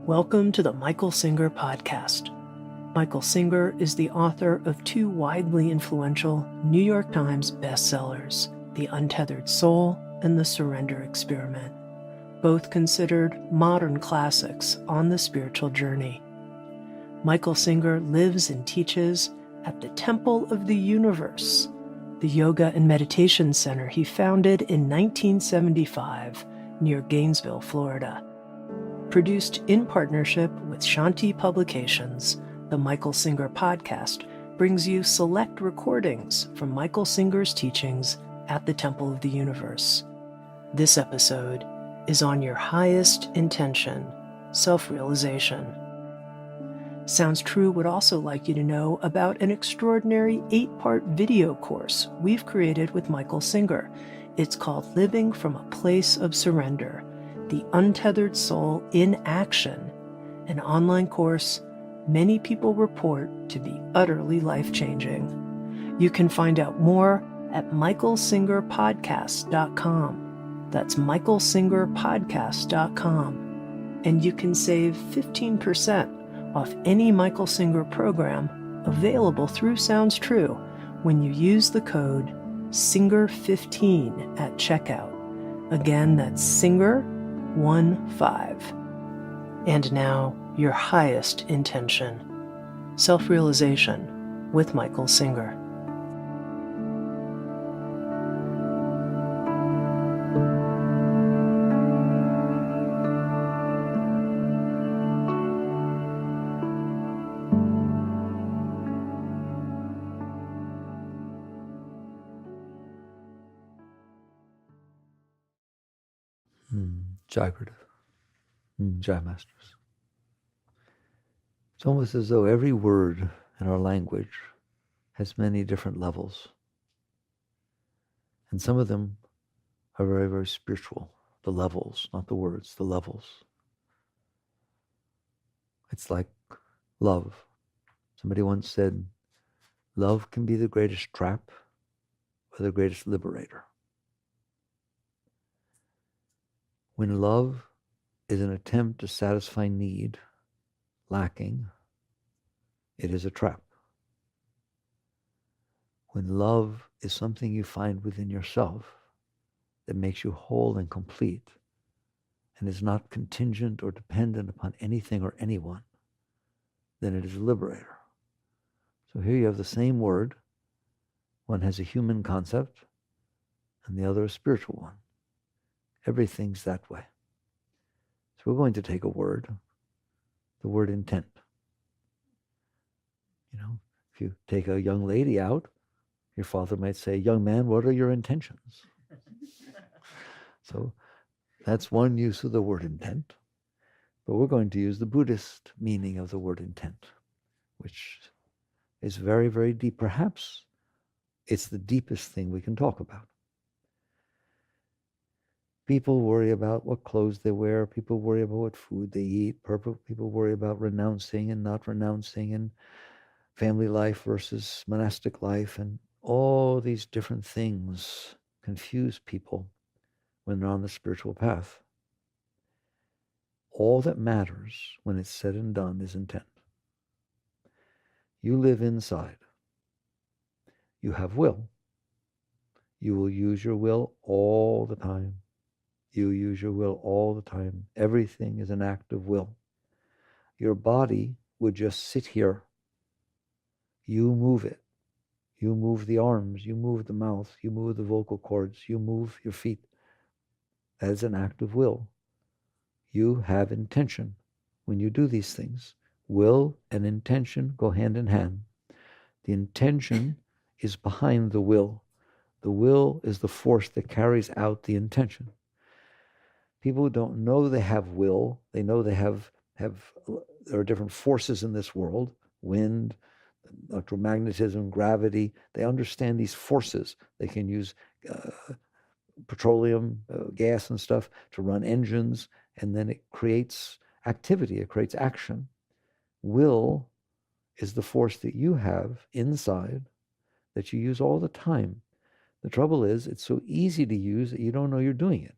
Welcome to the Michael Singer Podcast. Michael Singer is the author of two widely influential New York Times bestsellers, The Untethered Soul and The Surrender Experiment, both considered modern classics on the spiritual journey. Michael Singer lives and teaches at the Temple of the Universe, the yoga and meditation center he founded in 1975 near Gainesville, Florida. Produced in partnership with Shanti Publications, the Michael Singer Podcast brings you select recordings from Michael Singer's teachings at the Temple of the Universe. This episode is on your highest intention, self-realization. Sounds True would also like you to know about an extraordinary 8-part video course we've created with Michael Singer. It's called Living from a Place of Surrender, The Untethered Soul in Action, an online course many people report to be utterly life-changing. You can find out more at michaelsingerpodcast.com. That's michaelsingerpodcast.com. And you can save 15% off any Michael Singer program available through Sounds True when you use the code SINGER15 at checkout. Again, that's SINGER15. And now, your highest intention, self-realization with Michael Singer. Jai Gurudev. Jai Masters. It's almost as though every word in our language has many different levels. And some of them are very, very spiritual. The levels, not the words, the levels. It's like love. Somebody once said, love can be the greatest trap or the greatest liberator. When love is an attempt to satisfy need lacking, it is a trap. When love is something you find within yourself that makes you whole and complete and is not contingent or dependent upon anything or anyone, then it is a liberator. So here you have the same word. One has a human concept and the other a spiritual one. Everything's that way. So we're going to take a word, the word intent. You know, if you take a young lady out, your father might say, young man, what are your intentions? So that's one use of the word intent. But we're going to use the Buddhist meaning of the word intent, which is very, very deep. Perhaps it's the deepest thing we can talk about. People worry about what clothes they wear. People worry about what food they eat. People worry about renouncing and not renouncing, and family life versus monastic life. And all these different things confuse people when they're on the spiritual path. All that matters when it's said and done is intent. You live inside. You have will. You will use your will all the time. You use your will all the time. Everything is an act of will. Your body would just sit here. You move it. You move the arms. You move the mouth. You move the vocal cords. You move your feet. That is an act of will. You have intention when you do these things. Will and intention go hand in hand. The intention is behind the will. The will is the force that carries out the intention. People who don't know they have will, they know they have there are different forces in this world, wind, electromagnetism, gravity. They understand these forces. They can use petroleum, gas and stuff to run engines, and then it creates activity, it creates action. Will is the force that you have inside that you use all the time. The trouble is, it's so easy to use that you don't know you're doing it.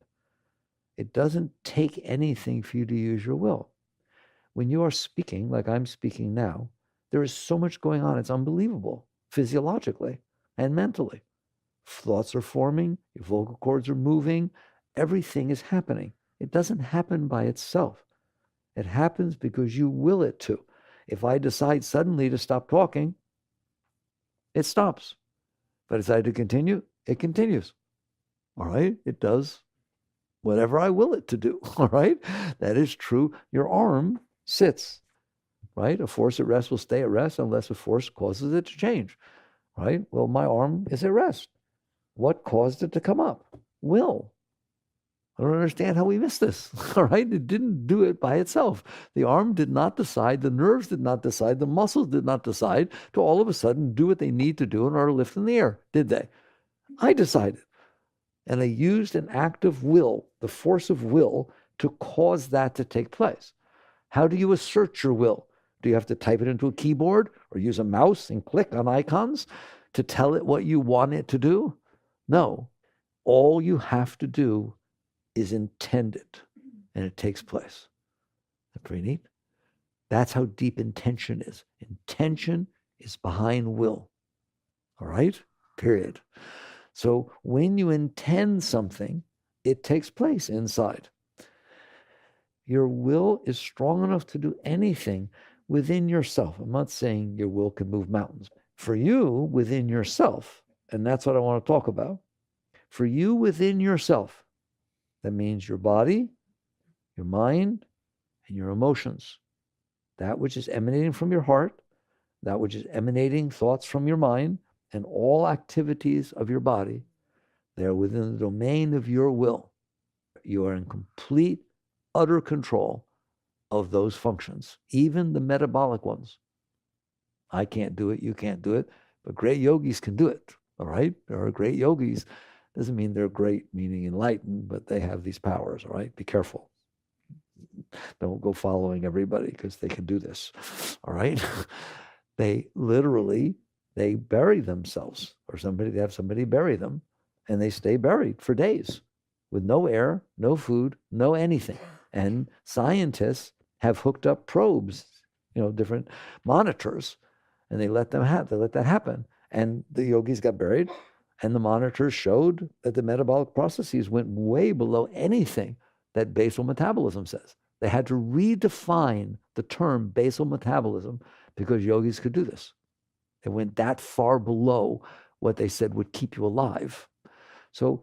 It doesn't take anything for you to use your will. When you are speaking, like I'm speaking now, there is so much going on. It's unbelievable, physiologically and mentally. Thoughts are forming, your vocal cords are moving, everything is happening. It doesn't happen by itself. It happens because you will it to. If I decide suddenly to stop talking, it stops. If I decide to continue, it continues. All right? It does whatever I will it to do. All right? That is true. Your arm sits, right? A force at rest will stay at rest unless a force causes it to change, right? Well, my arm is at rest. What caused it to come up? Will. I don't understand how we missed this. All right. It didn't do it by itself. The arm did not decide. The nerves did not decide. The muscles did not decide to all of a sudden do what they need to do in order to lift in the air, did they? I decided. And I used an act of will, the force of will, to cause that to take place. How do you assert your will? Do you have to type it into a keyboard or use a mouse and click on icons to tell it what you want it to do? No. All you have to do is intend it, and it takes place. That's pretty neat. That's how deep intention is. Intention is behind will. All right? Period. So when you intend something, it takes place inside. Your will is strong enough to do anything within yourself. I'm not saying your will can move mountains. For you, within yourself, and that's what I want to talk about, for you within yourself, that means your body, your mind, and your emotions. That which is emanating from your heart, that which is emanating thoughts from your mind, and all activities of your body, they are within the domain of your will. You are in complete, utter control of those functions, even the metabolic ones. I can't do it, you can't do it, but great yogis can do it, all right? There are great yogis. Doesn't mean they're great, meaning enlightened, but they have these powers, all right? Be careful. Don't go following everybody because they can do this, all right? They literally, they bury themselves, or they have somebody bury them, and they stay buried for days with no air, no food, no anything. And scientists have hooked up probes, different monitors, and they let that happen. And the yogis got buried, and the monitors showed that the metabolic processes went way below anything that basal metabolism says. They had to redefine the term basal metabolism because yogis could do this. They went that far below what they said would keep you alive. So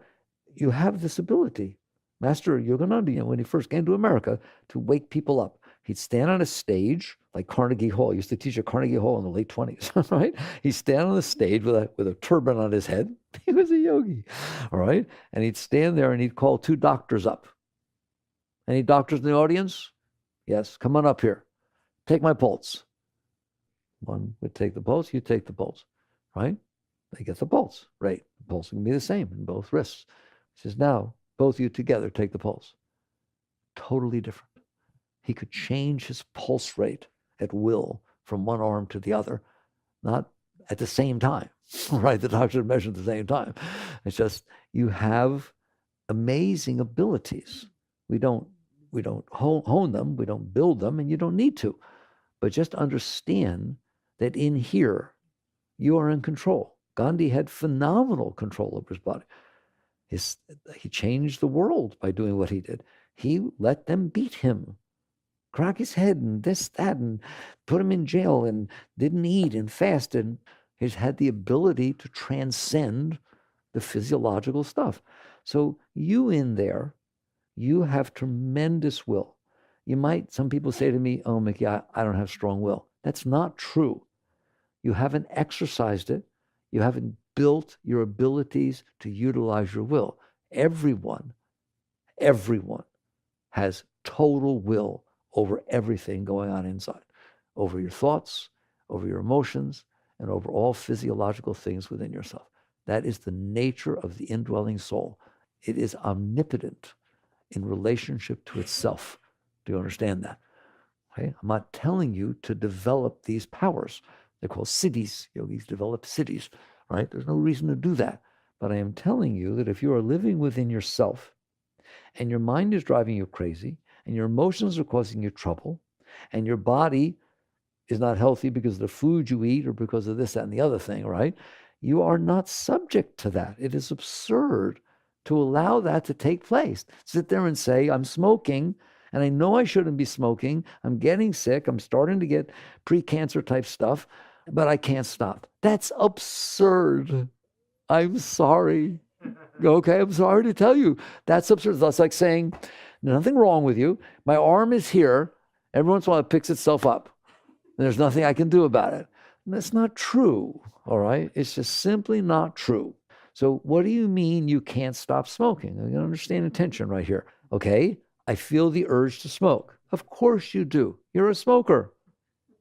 you have this ability. Master Yogananda, when he first came to America, to wake people up. He'd stand on a stage like Carnegie Hall. He used to teach at Carnegie Hall in the late 20s, right? He'd stand on the stage with a turban on his head. He was a yogi, all right? And he'd stand there and he'd call two doctors up. Any doctors in the audience? Yes, come on up here. Take my pulse. One would take the pulse, you take the pulse, right? They get the pulse, right? The pulse can be the same in both wrists. He says, now, both of you together take the pulse. Totally different. He could change his pulse rate at will from one arm to the other, not at the same time, right? The doctor measured at the same time. It's just, you have amazing abilities. We don't hone them, we don't build them, and you don't need to. But just understand that in here, you are in control. Gandhi had phenomenal control over his body. He changed the world by doing what he did. He let them beat him, crack his head and this, that, and put him in jail and didn't eat and fasted. He's had the ability to transcend the physiological stuff. So you in there, you have tremendous will. Some people say to me, oh, Mickey, I don't have strong will. That's not true. You haven't exercised it. You haven't built your abilities to utilize your will. Everyone has total will over everything going on inside, over your thoughts, over your emotions, and over all physiological things within yourself. That is the nature of the indwelling soul. It is omnipotent in relationship to itself. Do you understand that? Okay? I'm not telling you to develop these powers. They're called siddhis. Yogis develop siddhis, right? There's no reason to do that. But I am telling you that if you are living within yourself and your mind is driving you crazy and your emotions are causing you trouble and your body is not healthy because of the food you eat or because of this, that, and the other thing, right? You are not subject to that. It is absurd to allow that to take place. Sit there and say, I'm smoking, and I know I shouldn't be smoking. I'm getting sick. I'm starting to get pre-cancer type stuff, but I can't stop. That's absurd. I'm sorry. Okay, I'm sorry to tell you. That's absurd. That's like saying, nothing wrong with you. My arm is here. Every once in a while it picks itself up. And there's nothing I can do about it. And that's not true, all right? It's just simply not true. So what do you mean you can't stop smoking? You gotta understand intention right here. Okay, I feel the urge to smoke. Of course you do. You're a smoker.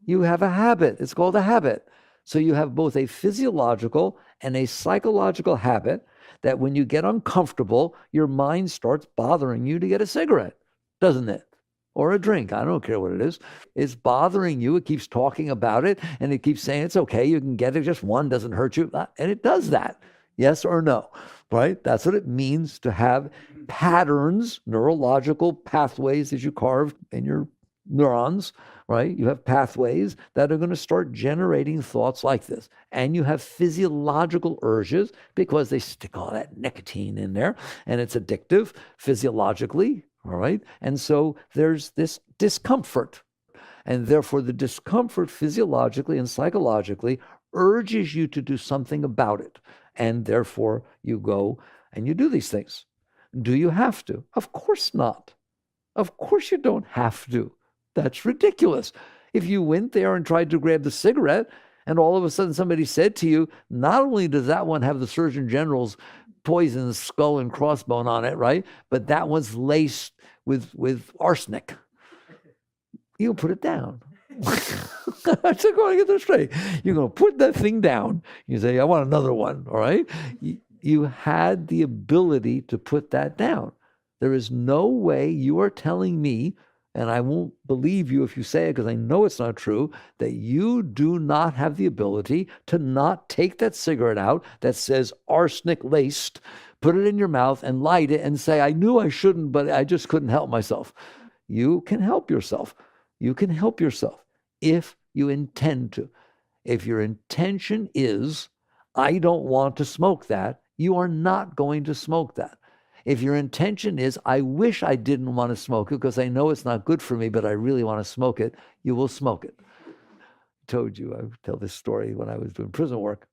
You have a habit. It's called a habit. So you have both a physiological and a psychological habit that when you get uncomfortable, your mind starts bothering you to get a cigarette, doesn't it? Or a drink. I don't care what it is. It's bothering you. It keeps talking about it, and it keeps saying it's okay. You can get it. Just one doesn't hurt you. And it does that. Yes or no, right? That's what it means to have patterns, neurological pathways that you carve in your neurons, right? You have pathways that are going to start generating thoughts like this. And you have physiological urges because they stick all that nicotine in there, and it's addictive physiologically. All right. And so there's this discomfort. And therefore, the discomfort physiologically and psychologically urges you to do something about it. And therefore, you go and you do these things. Do you have to? Of course not. Of course you don't have to. That's ridiculous. If you went there and tried to grab the cigarette, and all of a sudden somebody said to you, not only does that one have the Surgeon General's poison skull and crossbone on it, right? But that one's laced with arsenic. You put it down. I said, go and get this straight. You're going to put that thing down. You say, I want another one, all right? You had the ability to put that down. There is no way you are telling me, and I won't believe you if you say it because I know it's not true, that you do not have the ability to not take that cigarette out that says arsenic laced, put it in your mouth and light it and say, I knew I shouldn't, but I just couldn't help myself. You can help yourself. You can help yourself if you intend to. If your intention is, I don't want to smoke that, you are not going to smoke that. If your intention is, I wish I didn't want to smoke it because I know it's not good for me, but I really want to smoke it, you will smoke it. I told you, I tell this story when I was doing prison work.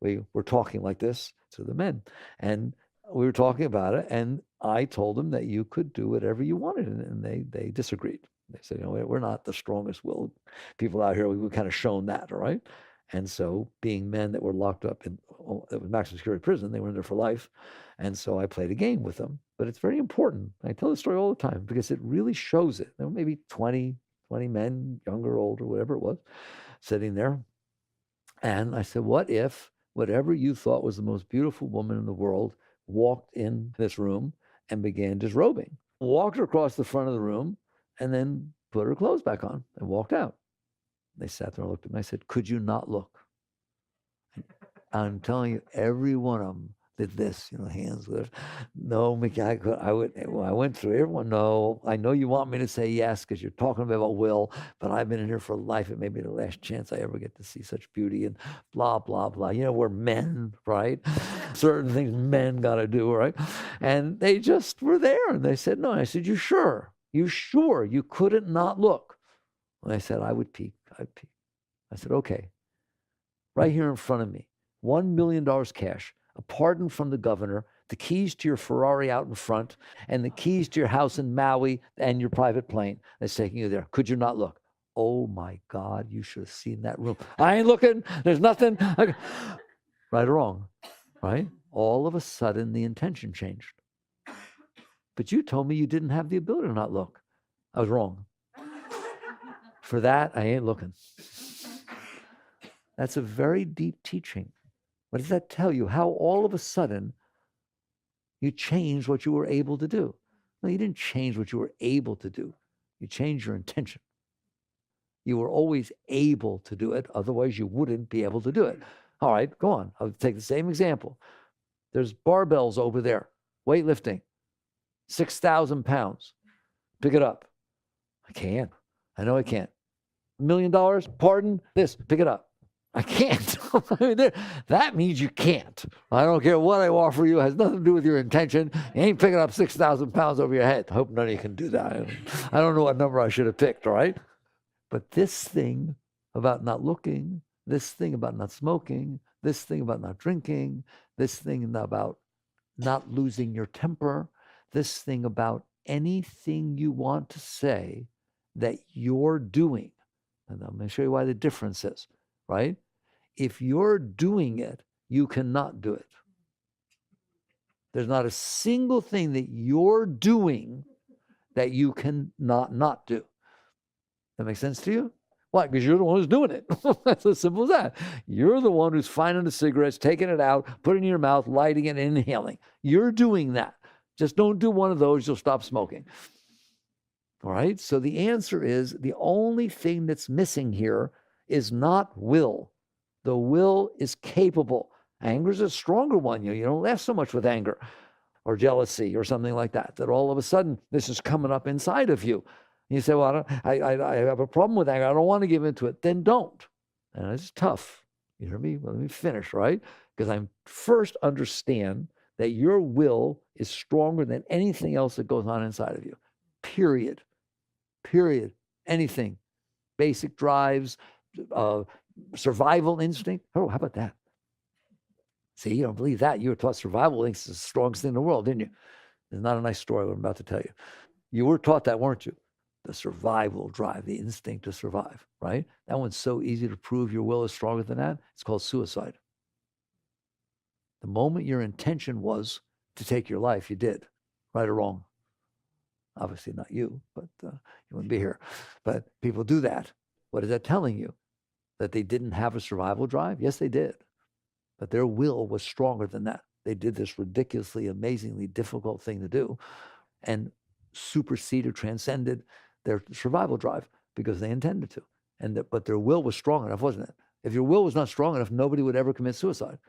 We were talking like this to the men, and we were talking about it, and I told them that you could do whatever you wanted, and they disagreed. They said, we're not the strongest willed people out here. We've kind of shown that, all right? And so being men that were locked up in maximum security prison, they were in there for life. And so I played a game with them. But it's very important. I tell the story all the time because it really shows it. There were maybe 20 men, younger, older, whatever it was, sitting there. And I said, what if whatever you thought was the most beautiful woman in the world walked in this room and began disrobing, walked across the front of the room, and then put her clothes back on and walked out. They sat there and looked at me. I said, could you not look? I'm telling you, every one of them did this, hands with, no, Mickey, I went through everyone. No, I know you want me to say yes because you're talking about will, but I've been in here for life. It may be the last chance I ever get to see such beauty and blah, blah, blah. We're men, right? Certain things men got to do, right? And they just were there and they said, no. I said, you sure? You sure you couldn't not look? And I said, I'd peek. I said, okay, right here in front of me, $1 million cash, a pardon from the governor, the keys to your Ferrari out in front, and the keys to your house in Maui and your private plane that's taking you there. Could you not look? Oh my God, you should have seen that room. I ain't looking. There's nothing. Right or wrong, right? All of a sudden, the intention changed. But you told me you didn't have the ability to not look. I was wrong. For that, I ain't looking. That's a very deep teaching. What does that tell you? How all of a sudden you changed what you were able to do. No, you didn't change what you were able to do. You changed your intention. You were always able to do it. Otherwise, you wouldn't be able to do it. All right, go on. I'll take the same example. There's barbells over there, weightlifting, 6,000 pounds. Pick it up. I can't. I know I can't. $1 million, pardon, this, pick it up. I can't. I mean, that means you can't. I don't care what I offer you. It has nothing to do with your intention. You ain't picking up 6,000 pounds over your head. I hope none of you can do that. I don't know what number I should have picked, all right? But this thing about not looking, this thing about not smoking, this thing about not drinking, this thing about not losing your temper, this thing about anything you want to say that you're doing. And I'm going to show you why the difference is, right? If you're doing it, you cannot do it. There's not a single thing that you're doing that you can not do. That makes sense to you? Why? Because you're the one who's doing it. That's as simple as that. You're the one who's finding the cigarettes, taking it out, putting it in your mouth, lighting it, and inhaling. You're doing that. Just don't do one of those, you'll stop smoking. All right? So the answer is the only thing that's missing here is not will. The will is capable. Anger is a stronger one. You don't laugh so much with anger or jealousy or something like that, that all of a sudden this is coming up inside of you. You say, well, I have a problem with anger. I don't want to give into it. Then don't. And it's tough. You hear me? Well, let me finish, right? Because I first understand that your will is stronger than anything else that goes on inside of you. Period. Period. Anything. Basic drives, survival instinct. Oh, how about that? See, you don't believe that. You were taught survival instincts is the strongest thing in the world, didn't you? It's not a nice story what I'm about to tell you. You were taught that, weren't you? The survival drive, the instinct to survive, right? That one's so easy to prove your will is stronger than that. It's called suicide. The moment your intention was to take your life, you did, right or wrong. Obviously not you, but you wouldn't be here. But people do that. What is that telling you? That they didn't have a survival drive? Yes, they did. But their will was stronger than that. They did this ridiculously, amazingly difficult thing to do and superseded, transcended their survival drive because they intended to. But their will was strong enough, wasn't it? If your will was not strong enough, nobody would ever commit suicide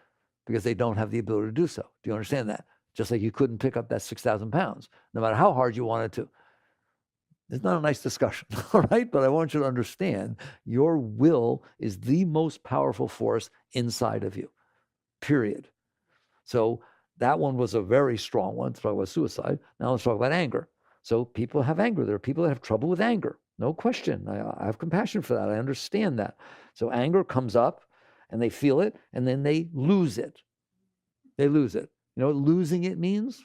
because they don't have the ability to do so. Do you understand that? Just like you couldn't pick up that 6,000 pounds, no matter how hard you wanted to. It's not a nice discussion, all right? But I want you to understand your will is the most powerful force inside of you, period. So that one was a very strong one to talk about suicide. Now let's talk about anger. So people have anger. There are people that have trouble with anger. No question. I have compassion for that. I understand that. So anger comes up and they feel it and then they lose it. They lose it. You know what losing it means?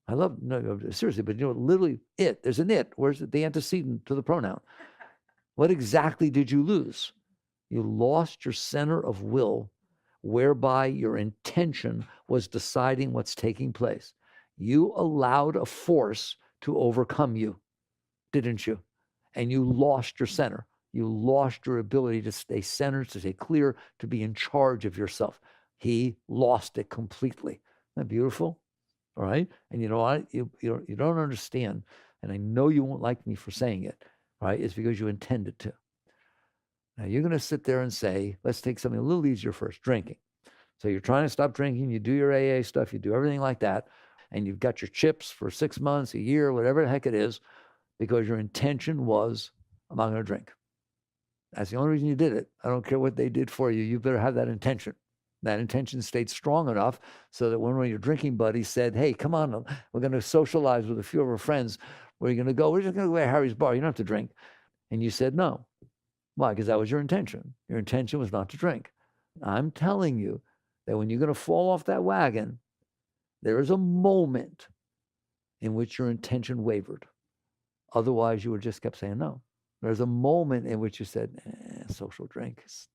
No, seriously, but you know, literally there's an it. Where's the antecedent to the pronoun? What exactly did you lose? You lost your center of will, whereby your intention was deciding what's taking place. You allowed a force to overcome you, didn't you? And you lost your center. You lost your ability to stay centered, to stay clear, to be in charge of yourself. He lost it completely. Isn't that beautiful? All right. And you know what? You don't understand. And I know you won't like me for saying it, right? It's because you intended to. Now you're going to sit there and say, let's take something a little easier first, drinking. So you're trying to stop drinking. You do your AA stuff. You do everything like that. And you've got your chips for 6 months, a year, whatever the heck it is, because your intention was, I'm not going to drink. That's the only reason you did it. I don't care what they did for you. You better have that intention. That intention stayed strong enough so that when one of your drinking buddies said, hey, come on, we're going to socialize with a few of our friends. Where are you going to go? We're just going to go to Harry's bar. You don't have to drink. And you said no. Why? Because that was your intention. Your intention was not to drink. I'm telling you that when you're going to fall off that wagon, there is a moment in which your intention wavered. Otherwise, you would just kept saying no. There's a moment in which you said, social drink, it's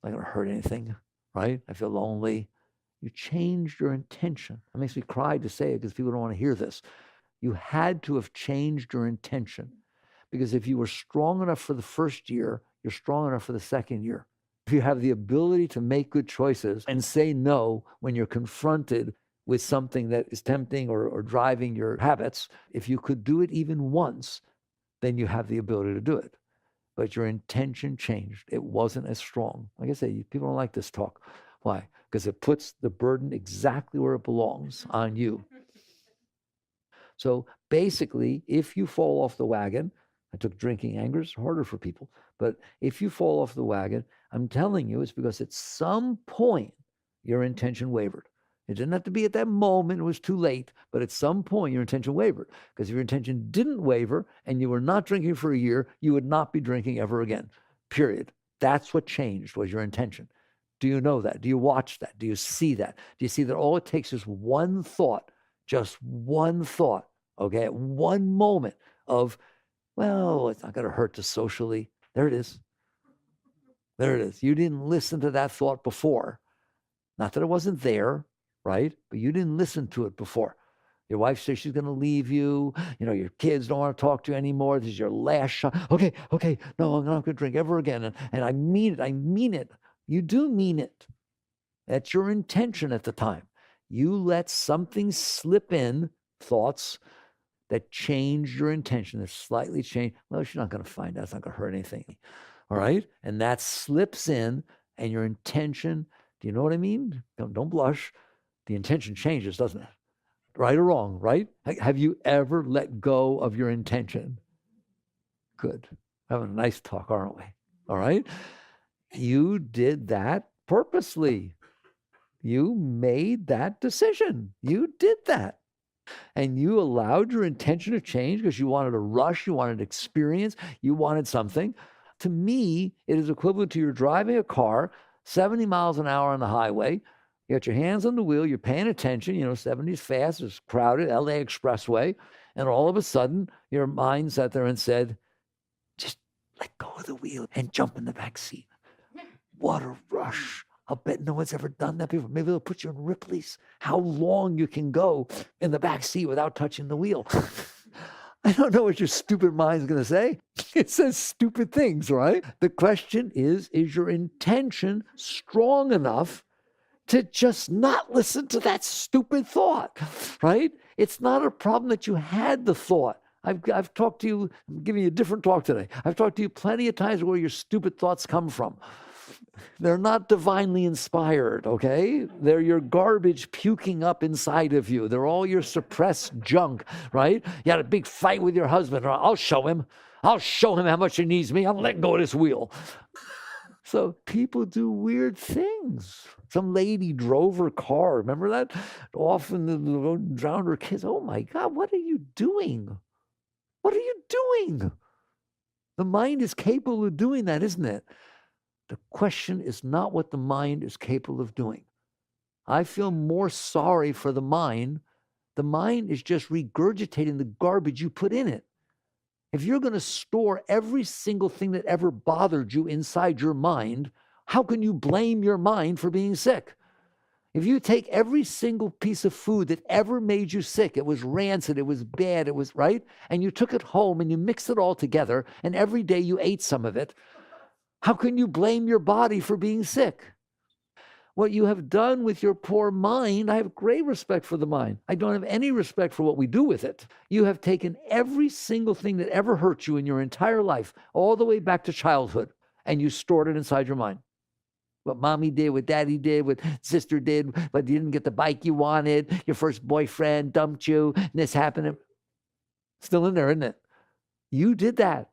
not going to hurt anything. Right? I feel lonely. You changed your intention. It makes me cry to say it because people don't want to hear this. You had to have changed your intention because if you were strong enough for the first year, you're strong enough for the second year. If you have the ability to make good choices and say no when you're confronted with something that is tempting or driving your habits, if you could do it even once, then you have the ability to do it. But your intention changed. It wasn't as strong. Like I say, people don't like this talk. Why? Because it puts the burden exactly where it belongs, on you. So basically, if you fall off the wagon, I took drinking anger. It's harder for people. But if you fall off the wagon, I'm telling you, it's because at some point your intention wavered. It didn't have to be at that moment. It was too late. But at some point, your intention wavered. Because if your intention didn't waver and you were not drinking for a year, you would not be drinking ever again. Period. That's what changed, was your intention. Do you know that? Do you watch that? Do you see that? Do you see that all it takes is one thought, just one thought, okay, at one moment of, well, it's not going to hurt to socially. There it is. There it is. You didn't listen to that thought before. Not that it wasn't there, right? But you didn't listen to it before. Your wife says she's going to leave you. You know, your kids don't want to talk to you anymore. This is your last shot. Okay. No, I'm not going to drink ever again. And I mean it. I mean it. You do mean it. That's your intention at the time. You let something slip in, thoughts that change your intention, that slightly change. Well, she's not going to find out. It's not going to hurt anything. All right? And that slips in, and your intention, do you know what I mean? Don't blush. The intention changes, doesn't it? Right or wrong, right? Have you ever let go of your intention? Good. Having a nice talk, aren't we? All right? You did that purposely. You made that decision. You did that. And you allowed your intention to change because you wanted a rush, you wanted experience, you wanted something. To me, it is equivalent to you're driving a car 70 miles an hour on the highway. You got your hands on the wheel, you're paying attention, 70's fast, it's crowded, LA Expressway. And all of a sudden, your mind sat there and said, just let go of the wheel and jump in the back seat. What a rush. I'll bet no one's ever done that before. Maybe they'll put you in Ripley's. How long you can go in the back seat without touching the wheel. I don't know what your stupid mind's going to say. It says stupid things, right? The question is your intention strong enough to just not listen to that stupid thought, right? It's not a problem that you had the thought. I've talked to you, I'm giving you a different talk today. I've talked to you plenty of times where your stupid thoughts come from. They're not divinely inspired, okay? They're your garbage puking up inside of you. They're all your suppressed junk, right? You had a big fight with your husband. I'll show him. I'll show him how much he needs me. I'm letting go of this wheel. So people do weird things. Some lady drove her car. Remember that? Off in the road, drowned her kids. Oh my God, what are you doing? What are you doing? The mind is capable of doing that, isn't it? The question is not what the mind is capable of doing. I feel more sorry for the mind. The mind is just regurgitating the garbage you put in it. If you're going to store every single thing that ever bothered you inside your mind, how can you blame your mind for being sick? If you take every single piece of food that ever made you sick, it was rancid, it was bad, it was right, and you took it home and you mixed it all together, and every day you ate some of it, how can you blame your body for being sick? What you have done with your poor mind, I have great respect for the mind. I don't have any respect for what we do with it. You have taken every single thing that ever hurt you in your entire life, all the way back to childhood, and you stored it inside your mind. What mommy did, what daddy did, what sister did, but you didn't get the bike you wanted, your first boyfriend dumped you, and this happened. Still in there, isn't it? You did that.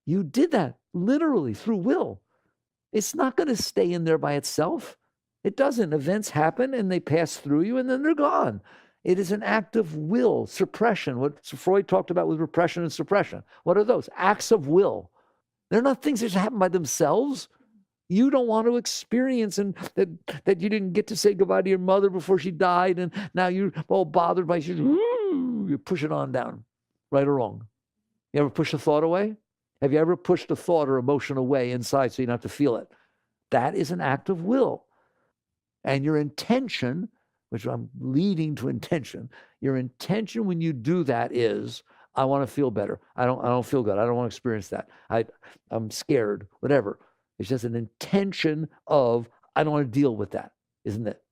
You did that, literally, through will. It's not going to stay in there by itself. It doesn't. Events happen, and they pass through you, and then they're gone. It is an act of will, suppression, what Freud talked about with repression and suppression. What are those? Acts of will. They're not things that just happen by themselves. You don't want to experience and that you didn't get to say goodbye to your mother before she died, and now you're all bothered by you push it on down, right or wrong. You ever push a thought away? Have you ever pushed a thought or emotion away inside so you don't have to feel it? That is an act of will. And your intention, which I'm leading to intention, your intention when you do that is, I want to feel better. I don't feel good. I don't want to experience that. I'm scared, whatever. It's just an intention of, I don't want to deal with that, isn't it?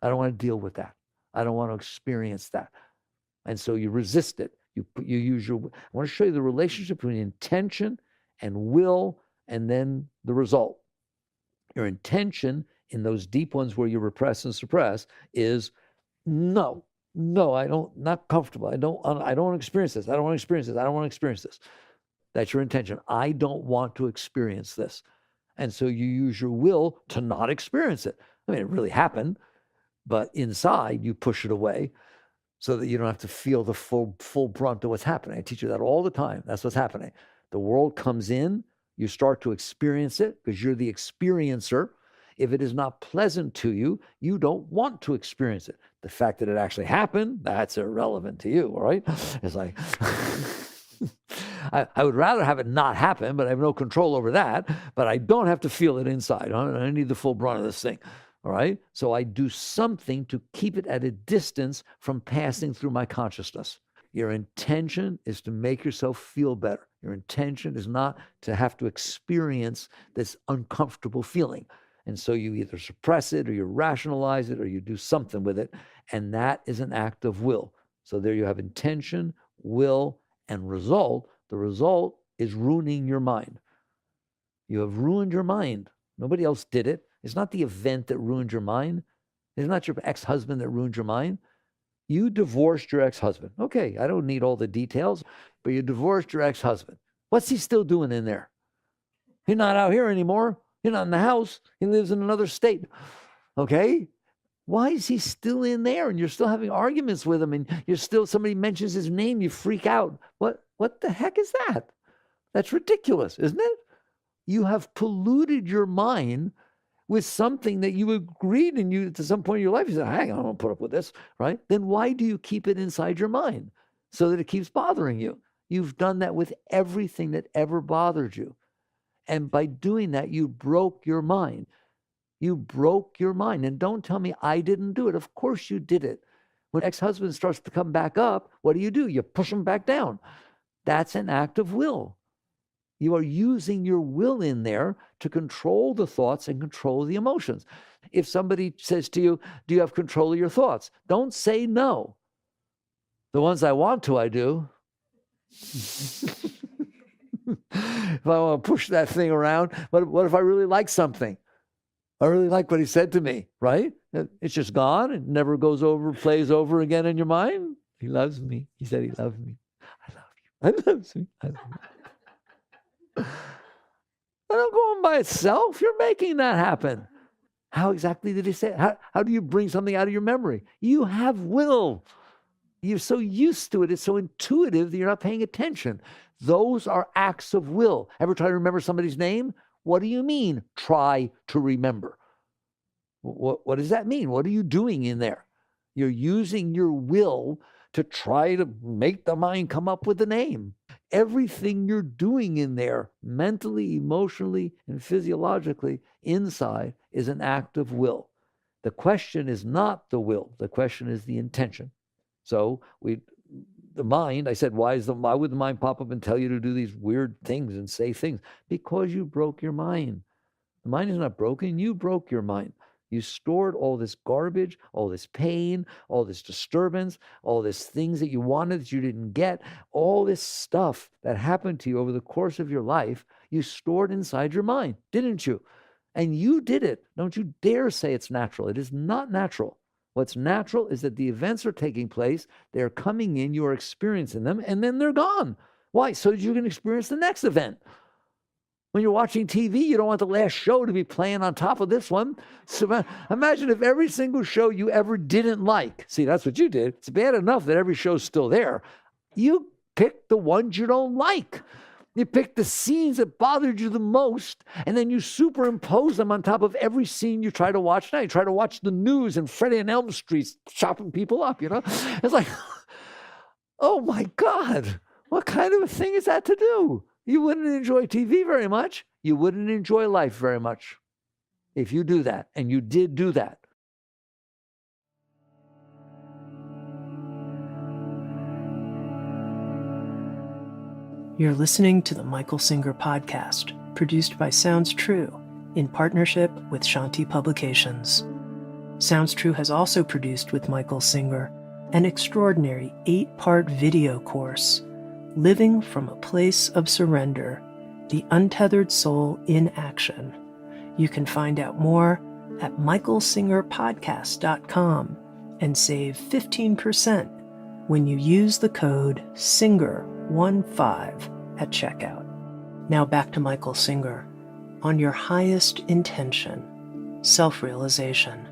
I don't want to deal with that. I don't want to experience that. And so you resist it. You use your, I want to show you the relationship between intention and will, and then the result. Your intention in those deep ones where you repress and suppress is no, not comfortable. I don't want to experience this. I don't want to experience this. I don't want to experience this. That's your intention. I don't want to experience this. And so you use your will to not experience it. I mean, it really happened, but inside you push it away so that you don't have to feel the full brunt of what's happening. I teach you that all the time. That's what's happening. The world comes in, you start to experience it because you're the experiencer. If it is not pleasant to you, you don't want to experience it. The fact that it actually happened, that's irrelevant to you, all right? It's like, I would rather have it not happen, but I have no control over that. But I don't have to feel it inside. I need the full brunt of this thing, all right? So I do something to keep it at a distance from passing through my consciousness. Your intention is to make yourself feel better. Your intention is not to have to experience this uncomfortable feeling. And so you either suppress it or you rationalize it or you do something with it. And that is an act of will. So there you have intention, will, and result. The result is ruining your mind. You have ruined your mind. Nobody else did it. It's not the event that ruined your mind. It's not your ex-husband that ruined your mind. You divorced your ex-husband. Okay, I don't need all the details, but you divorced your ex-husband. What's he still doing in there? He's not out here anymore. He's not in the house. He lives in another state. Okay? Why is he still in there? And you're still having arguments with him, and you're still, somebody mentions his name, you freak out. What the heck is that? That's ridiculous, isn't it? You have polluted your mind with something that you agreed and you, to some point in your life, you said, hang on, I don't put up with this, right? Then why do you keep it inside your mind? So that it keeps bothering you. You've done that with everything that ever bothered you. And by doing that, you broke your mind. You broke your mind. And don't tell me I didn't do it. Of course you did it. When ex-husband starts to come back up, what do? You push him back down. That's an act of will. You are using your will in there to control the thoughts and control the emotions. If somebody says to you, do you have control of your thoughts? Don't say no. The ones I want to, I do. If I want to push that thing around, what if I really like something? I really like what he said to me, right? It's just gone. It never goes over, plays over again in your mind. He loves me. He said he loves me. I love you. I love you. I love you. I don't go on by itself. You're making that happen. How exactly did he say it? How do you bring something out of your memory? You have will. You're so used to it. It's so intuitive that you're not paying attention. Those are acts of will. Ever try to remember somebody's name? What do you mean, try to remember? What does that mean? What are you doing in there? You're using your will to try to make the mind come up with the name. Everything you're doing in there, mentally, emotionally, and physiologically, inside, is an act of will. The question is not the will. The question is the intention. So the mind, I said, why would the mind pop up and tell you to do these weird things and say things? Because you broke your mind. The mind is not broken. You broke your mind. You stored all this garbage, all this pain, all this disturbance, all these things that you wanted that you didn't get, all this stuff that happened to you over the course of your life, you stored inside your mind, didn't you? And you did it. Don't you dare say it's natural. It is not natural. What's natural is that the events are taking place, they're coming in, you are experiencing them, and then they're gone. Why? So that you can experience the next event. When you're watching TV, you don't want the last show to be playing on top of this one. So imagine if every single show you ever didn't like, see, that's what you did. It's bad enough that every show's still there. You pick the ones you don't like. You pick the scenes that bothered you the most, and then you superimpose them on top of every scene you try to watch now. You try to watch the news and Freddie and Elm Street chopping people up, you know? It's like, oh my God, what kind of a thing is that to do? You wouldn't enjoy TV very much. You wouldn't enjoy life very much if you do that, and you did do that. You're listening to the Michael Singer Podcast, produced by Sounds True in partnership with Shanti Publications. Sounds True has also produced with Michael Singer an extraordinary 8-part video course, Living from a Place of Surrender, The Untethered Soul in Action. You can find out more at michaelsingerpodcast.com and save 15% when you use the code SINGER15 at checkout. Now back to Michael Singer on your highest intention, self-realization.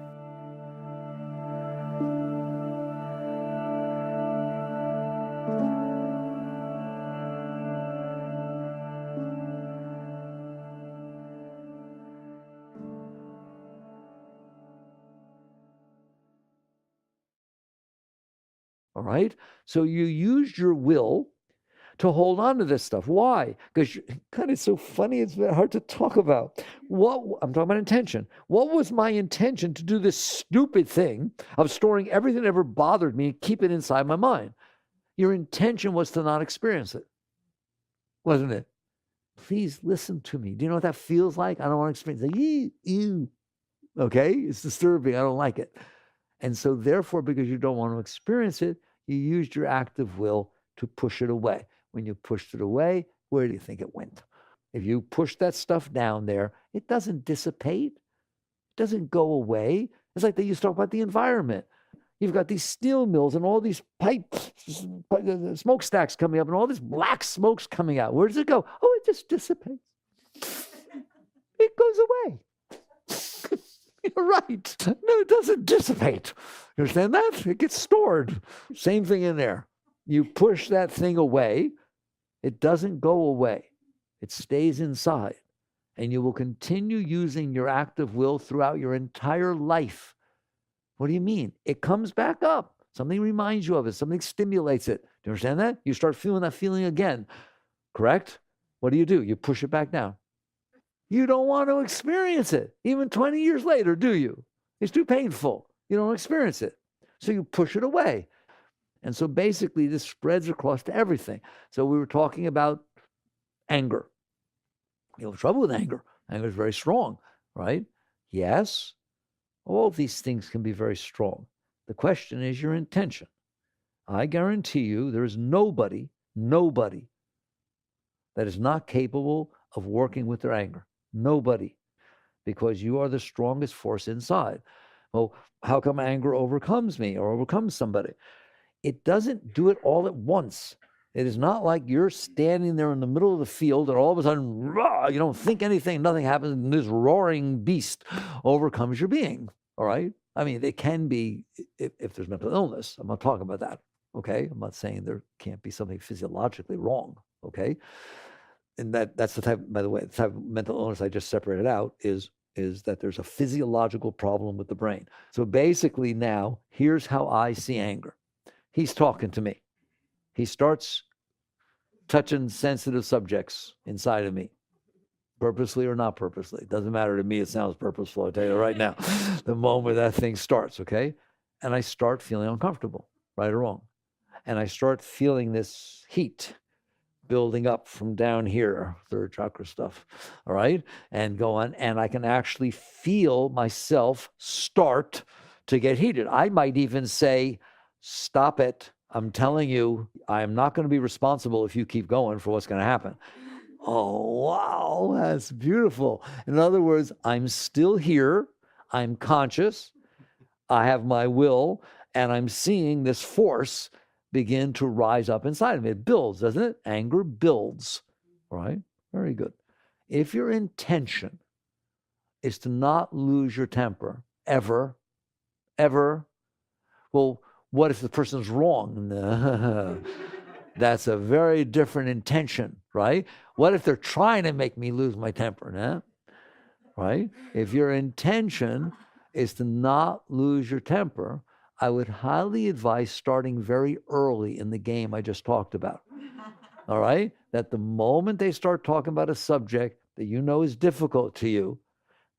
All right? So you used your will to hold on to this stuff. Why? Because God, it's so funny. It's very hard to talk about. I'm talking about intention. What was my intention to do this stupid thing of storing everything that ever bothered me and keep it inside my mind? Your intention was to not experience it, wasn't it? Please listen to me. Do you know what that feels like? I don't want to experience it. Like, ew. Okay? It's disturbing. I don't like it. And so therefore, because you don't want to experience it, you used your active will to push it away. When you pushed it away, where do you think it went? If you push that stuff down there, it doesn't dissipate. It doesn't go away. It's like they used to talk about the environment. You've got these steel mills and all these smokestacks coming up and all this black smoke's coming out. Where does it go? Oh, it just dissipates. It goes away. You're right. No, it doesn't dissipate. You understand that? It gets stored. Same thing in there. You push that thing away, it doesn't go away. It stays inside. And you will continue using your active will throughout your entire life. What do you mean? It comes back up. Something reminds you of it. Something stimulates it. Do you understand that? You start feeling that feeling again. Correct? What do? You push it back down. You don't want to experience it, even 20 years later, do you? It's too painful. You don't experience it. So you push it away. And so basically this spreads across to everything. So we were talking about anger. You have trouble with anger. Anger is very strong, right? Yes, all these things can be very strong. The question is your intention. I guarantee you there is nobody that is not capable of working with their anger. Nobody. Because you are the strongest force inside. Well, how come anger overcomes me or overcomes somebody? It doesn't do it all at once. It is not like you're standing there in the middle of the field and all of a sudden, rah, you don't think anything, nothing happens, and this roaring beast overcomes your being, all right? I mean, it can be if there's mental illness. I'm not talking about that, okay? I'm not saying there can't be something physiologically wrong, okay? And that's the type, by the way, the type of mental illness I just separated out is that there's a physiological problem with the brain. So basically now, here's how I see anger. He's talking to me. He starts touching sensitive subjects inside of me, purposely or not purposely. It doesn't matter to me. It sounds purposeful. I'll tell you right now, the moment that thing starts, okay? And I start feeling uncomfortable, right or wrong. And I start feeling this heat building up from down here, third chakra stuff, all right? And go on. And I can actually feel myself start to get heated. I might even say, stop it. I'm telling you, I am not going to be responsible if you keep going for what's going to happen. Oh, wow, that's beautiful. In other words, I'm still here. I'm conscious. I have my will, and I'm seeing this force begin to rise up inside of me. It builds, doesn't it? Anger builds, all right? Very good. If your intention is to not lose your temper, ever, well, what if the person's wrong? That's a very different intention, right? What if they're trying to make me lose my temper, nah? Right? If your intention is to not lose your temper, I would highly advise starting very early in the game I just talked about. All right? That the moment they start talking about a subject that you know is difficult to you,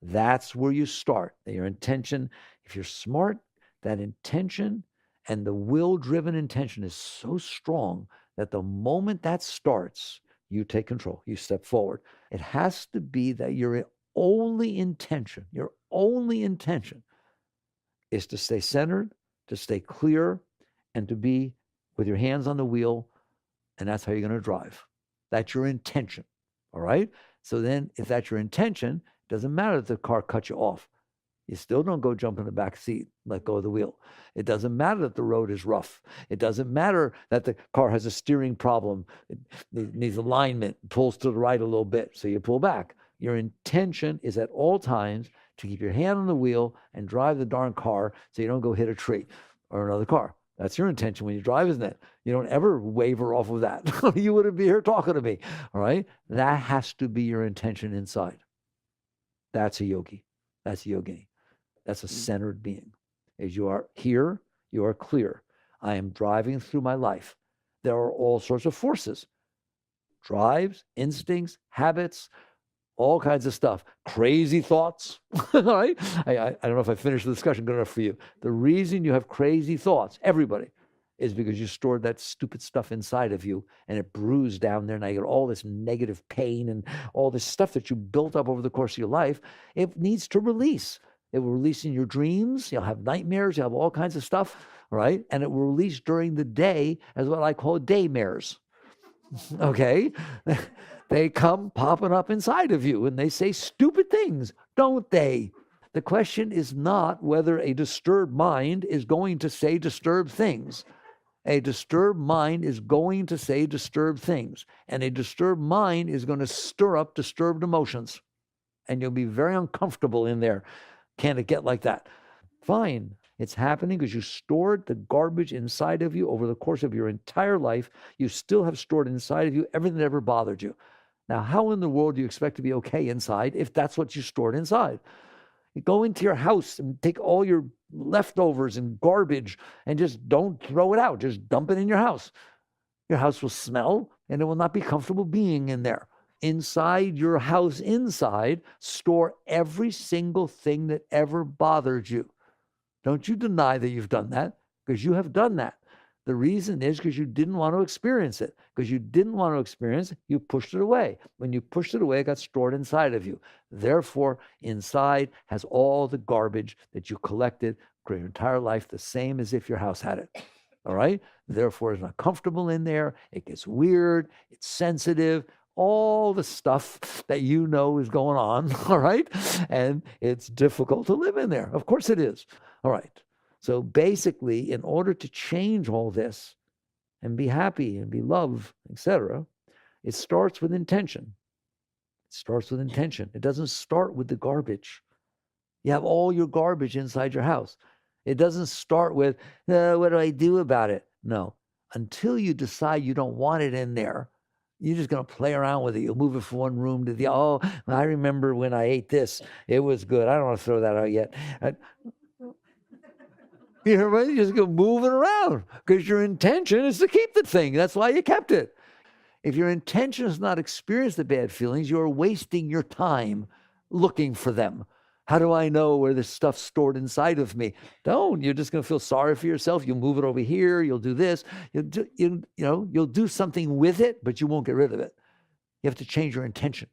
that's where you start. Your intention, if you're smart, that intention and the will-driven intention is so strong that the moment that starts, you take control, you step forward. It has to be that your only intention is to stay centered, to stay clear, and to be with your hands on the wheel, and that's how you're going to drive. That's your intention, all right? So then if that's your intention, it doesn't matter if the car cuts you off. You still don't go jump in the back seat, let go of the wheel. It doesn't matter that the road is rough. It doesn't matter that the car has a steering problem. It needs alignment, pulls to the right a little bit, so you pull back. Your intention is at all times to keep your hand on the wheel and drive the darn car so you don't go hit a tree or another car. That's your intention when you drive, isn't it? You don't ever waver off of that. You wouldn't be here talking to me, all right? That has to be your intention inside. That's a yogi. That's a yogini. That's a centered being. As you are here, you are clear. I am driving through my life. There are all sorts of forces, drives, instincts, habits, all kinds of stuff, crazy thoughts. All right? I don't know if I finished the discussion good enough for you. The reason you have crazy thoughts, everybody, is because you stored that stupid stuff inside of you and it bruised down there. Now you got all this negative pain and all this stuff that you built up over the course of your life. It needs to release. It will release in your dreams. You'll have nightmares. You'll have all kinds of stuff, right? And it will release during the day as what I call daymares. Okay? They come popping up inside of you and they say stupid things, don't they? The question is not whether a disturbed mind is going to say disturbed things. A disturbed mind is going to say disturbed things. And a disturbed mind is going to stir up disturbed emotions. And you'll be very uncomfortable in there. Can it get like that? Fine. It's happening because you stored the garbage inside of you over the course of your entire life. You still have stored inside of you everything that ever bothered you. Now, how in the world do you expect to be okay inside if that's what you stored inside? You go into your house and take all your leftovers and garbage and just don't throw it out. Just dump it in your house. Your house will smell and it will not be comfortable being in there. Inside your house, inside, store every single thing that ever bothered you. Don't you deny that you've done that, because you have done that. The reason is because you didn't want to experience it. Because you didn't want to experience it, you pushed it away. When you pushed it away, it got stored inside of you. Therefore, inside has all the garbage that you collected for your entire life, the same as if your house had it. All right? Therefore, it's not comfortable in there. It gets weird. It's sensitive. All the stuff that you know is going on, all right? And it's difficult to live in there. Of course it is. All right. So basically, in order to change all this and be happy and be loved, etc., it starts with intention. It starts with intention. It doesn't start with the garbage. You have all your garbage inside your house. It doesn't start with, what do I do about it? No. Until you decide you don't want it in there, you're just going to play around with it. You'll move it from one room to the, oh, I remember when I ate this. It was good. I don't want to throw that out yet. You know, right? You're just going to move it around because your intention is to keep the thing. That's why you kept it. If your intention is not experience the bad feelings, you're wasting your time looking for them. How do I know where this stuff's stored inside of me? Don't. You're just going to feel sorry for yourself. You'll move it over here. You'll do this. You'll do something with it, but you won't get rid of it. You have to change your intention.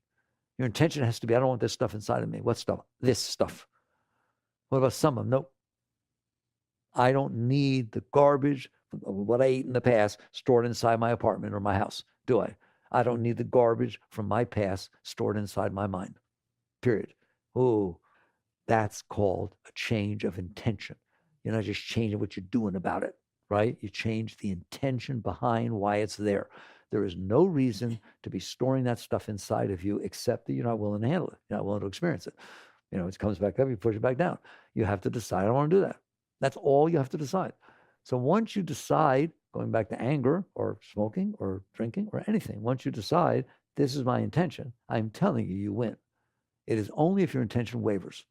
Your intention has to be, I don't want this stuff inside of me. What stuff? This stuff. What about some of them? Nope. I don't need the garbage of what I ate in the past stored inside my apartment or my house, do I? I don't need the garbage from my past stored inside my mind. Period. Oh. That's called a change of intention. You're not just changing what you're doing about it, right? You change the intention behind why it's there. There is no reason to be storing that stuff inside of you except that you're not willing to handle it. You're not willing to experience it. It comes back up, you push it back down. You have to decide, I don't want to do that. That's all you have to decide. So once you decide, going back to anger or smoking or drinking or anything, once you decide, this is my intention, I'm telling you, you win. It is only if your intention wavers.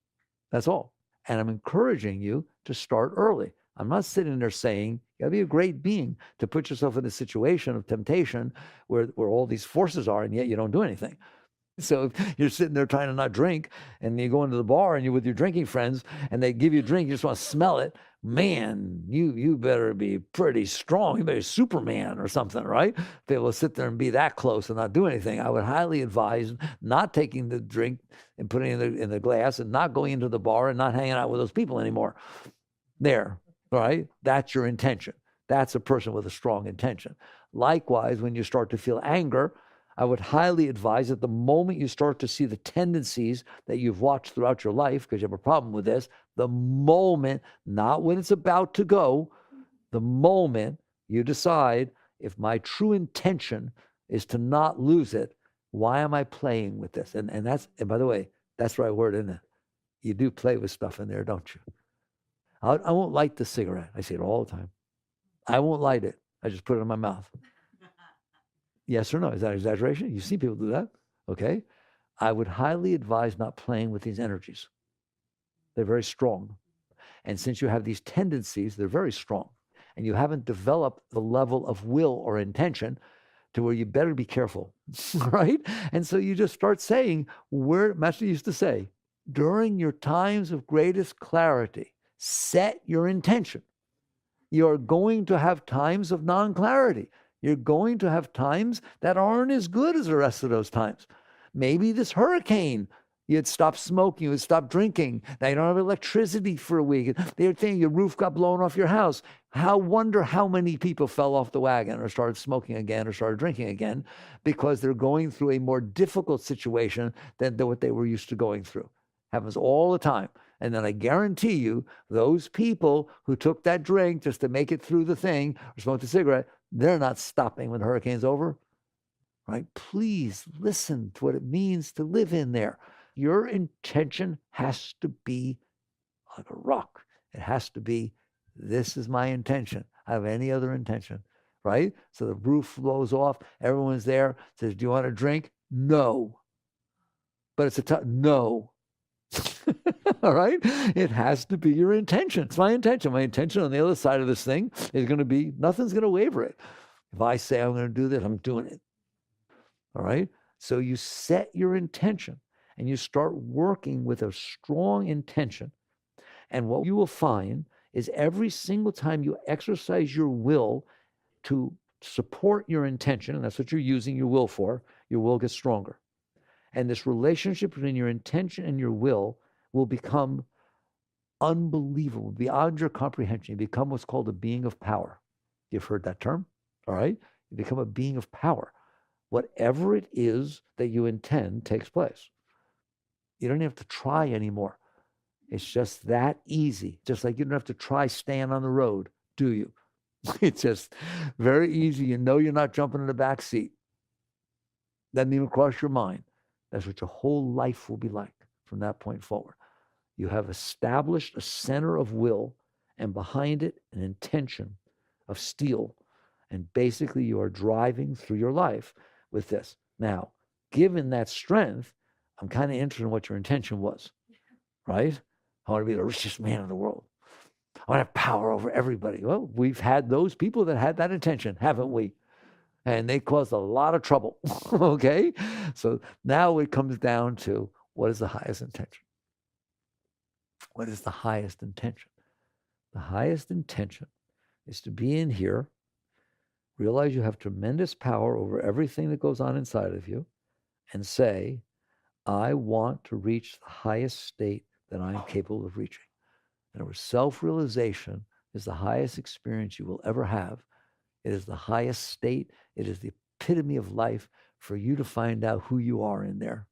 That's all. And I'm encouraging you to start early. I'm not sitting there saying, you gotta be a great being to put yourself in a situation of temptation where all these forces are, and yet you don't do anything. So if you're sitting there trying to not drink, and you go into the bar and you're with your drinking friends, and they give you a drink, you just want to smell it, man, you better be pretty strong. You better be Superman or something, right? Be able to sit there and be that close and not do anything. I would highly advise not taking the drink and putting it in the glass and not going into the bar and not hanging out with those people anymore. There, right? That's your intention. That's a person with a strong intention. Likewise, when you start to feel anger, I would highly advise that the moment you start to see the tendencies that you've watched throughout your life, because you have a problem with this, the moment, not when it's about to go, the moment you decide, if my true intention is to not lose it, why am I playing with this? And by the way, that's the right word, isn't it? You do play with stuff in there, don't you? I won't light the cigarette. I say it all the time. I won't light it. I just put it in my mouth. Yes or no? Is that exaggeration? You see people do that. Okay. I would highly advise not playing with these energies. They're very strong. And since you have these tendencies, they're very strong. And you haven't developed the level of will or intention to where you better be careful, right? And so you just start saying, where Master used to say, during your times of greatest clarity, set your intention. You're going to have times of non-clarity. You're going to have times that aren't as good as the rest of those times. Maybe this hurricane, you'd stop smoking, you'd stop drinking. Now you don't have electricity for a week. They're saying your roof got blown off your house. Wonder how many people fell off the wagon or started smoking again or started drinking again because they're going through a more difficult situation than what they were used to going through. Happens all the time. And then I guarantee you, those people who took that drink just to make it through the thing or smoked a cigarette, they're not stopping when the hurricane's over, right? Please listen to what it means to live in there. Your intention has to be like a rock. It has to be, this is my intention. I have any other intention, right? So the roof blows off. Everyone's there. Says, do you want a drink? No. But it's no. All right? It has to be your intention. It's my intention. My intention on the other side of this thing is going to be, nothing's going to waver it. If I say I'm going to do this, I'm doing it. All right? So you set your intention and you start working with a strong intention. And what you will find is every single time you exercise your will to support your intention, and that's what you're using your will for, your will gets stronger. And this relationship between your intention and your will become unbelievable, beyond your comprehension. You become what's called a being of power. You've heard that term, all right? You become a being of power. Whatever it is that you intend takes place. You don't have to try anymore. It's just that easy. Just like you don't have to try staying on the road, do you? It's just very easy. You know you're not jumping in the back seat. Doesn't even cross your mind. That's what your whole life will be like from that point forward. You have established a center of will, and behind it, an intention of steel. And basically, you are driving through your life with this. Now, given that strength, I'm kind of interested in what your intention was, right? I want to be the richest man in the world. I want to have power over everybody. Well, we've had those people that had that intention, haven't we? And they caused a lot of trouble, okay? So now it comes down to, what is the highest intention? What is the highest intention? The highest intention is to be in here, realize you have tremendous power over everything that goes on inside of you, and say, I want to reach the highest state that I'm capable of reaching. In other words, self-realization is the highest experience you will ever have. It is the highest state. It is the epitome of life for you to find out who you are in there.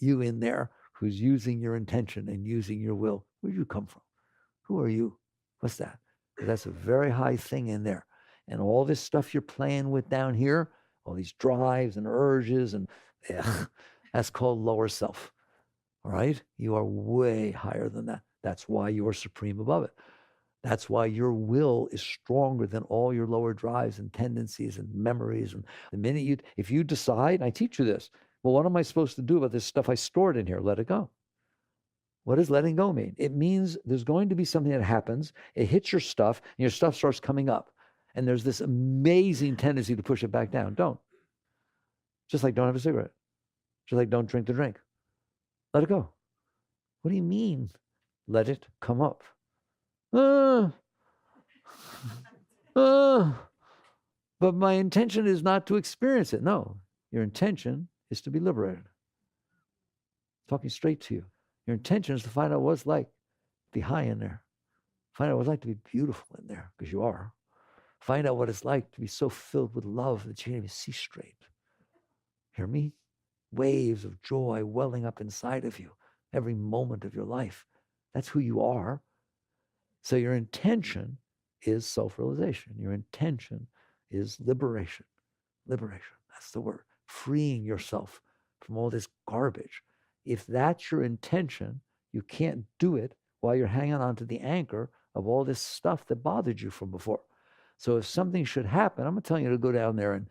You in there who's using your intention and using your will. Where do you come from? Who are you? What's that? That's a very high thing in there. And all this stuff you're playing with down here, all these drives and urges, and that's called lower self. All right? You are way higher than that. That's why you are supreme above it. That's why your will is stronger than all your lower drives and tendencies and memories. And the minute if you decide, I teach you this, well, what am I supposed to do about this stuff I stored in here? Let it go. What does letting go mean? It means there's going to be something that happens. It hits your stuff, and your stuff starts coming up. And there's this amazing tendency to push it back down. Don't. Just like don't have a cigarette. Just like don't drink the drink. Let it go. What do you mean? Let it come up. But my intention is not to experience it. No, your intention is to be liberated. Talking straight to you. Your intention is to find out what it's like to be high in there. Find out what it's like to be beautiful in there, because you are. Find out what it's like to be so filled with love that you can't even see straight. Hear me? Waves of joy welling up inside of you every moment of your life. That's who you are. So your intention is self-realization. Your intention is liberation. Liberation, that's the word. Freeing yourself from all this garbage. If that's your intention, you can't do it while you're hanging on to the anchor of all this stuff that bothered you from before. So if something should happen, I'm not telling you to go down there and